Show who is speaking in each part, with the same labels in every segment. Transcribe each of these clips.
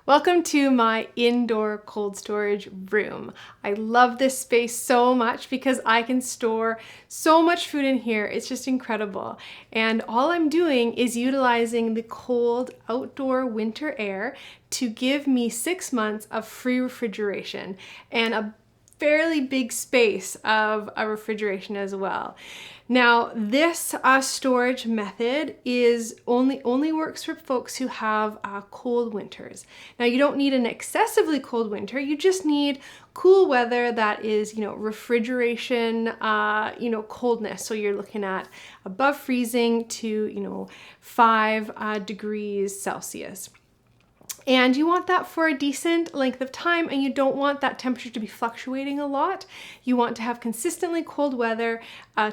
Speaker 1: Welcome to my indoor cold storage room. I love this space so much because I can store so much food in here. It's just incredible. And all I'm doing is utilizing the cold outdoor winter air to give me 6 months of free refrigeration and a fairly big space of a refrigeration as well. Now, this storage method is only works for folks who have cold winters. Now, you don't need an excessively cold winter. You just need cool weather that is, refrigeration, coldness. So you're looking at above freezing to, 5 degrees Celsius. And you want that for a decent length of time, and you don't want that temperature to be fluctuating a lot. You want to have consistently cold weather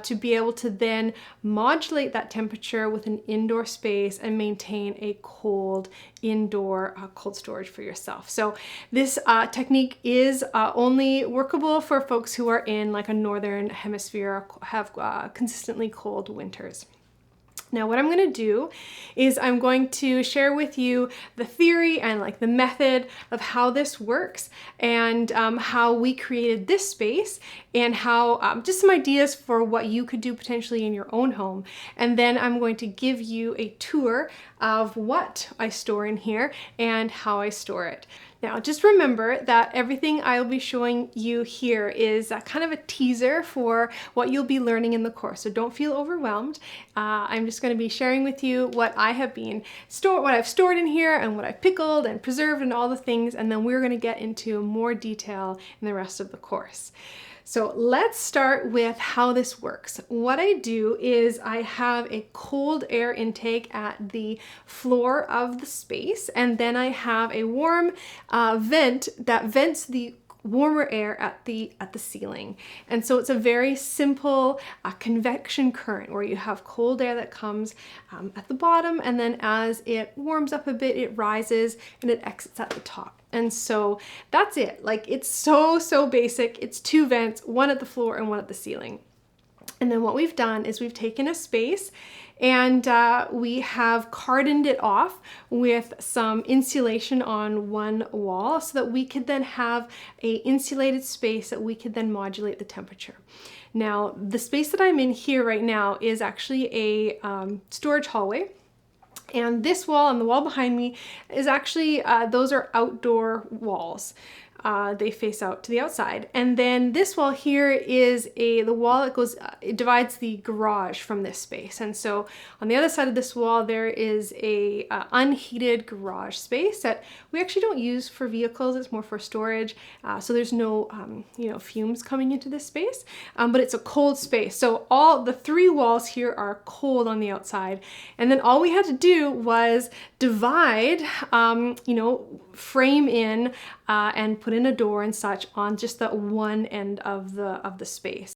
Speaker 1: to be able to then modulate that temperature with an indoor space and maintain a cold indoor cold storage for yourself. So this technique is only workable for folks who are in like a northern hemisphere, have consistently cold winters. Now what I'm going to do is I'm going to share with you the theory and like the method of how this works and how we created this space and how just some ideas for what you could do potentially in your own home. And then I'm going to give you a tour of what I store in here and how I store it. Now, just remember that everything I'll be showing you here is kind of a teaser for what you'll be learning in the course. So don't feel overwhelmed. I'm just going to be sharing with you what I have been what I've stored in here and what I've pickled and preserved and all the things. And then we're going to get into more detail in the rest of the course. So let's start with how this works. What I do is I have a cold air intake at the floor of the space, and then I have a warm vent that vents the warmer air at the ceiling. And so it's a very simple convection current where you have cold air that comes at the bottom, and then as it warms up a bit, it rises and it exits at the top. And so that's it. Like, it's so basic. It's 2 vents, one at the floor and one at the ceiling. And then what we've done is we've taken a space and we have cordoned it off with some insulation on one wall so that we could then have a insulated space that we could then modulate the temperature. Now, the space that I'm in here right now is actually a storage hallway. And this wall and the wall behind me is actually, those are outdoor walls. They face out to the outside. And then this wall here is the wall that goes, it divides the garage from this space. And so on the other side of this wall, there is a unheated garage space that we actually don't use for vehicles. It's more for storage. So there's no, fumes coming into this space, but it's a cold space. So all the 3 walls here are cold on the outside. And then all we had to do was divide, frame in and put in a door and such on just the one end of the space.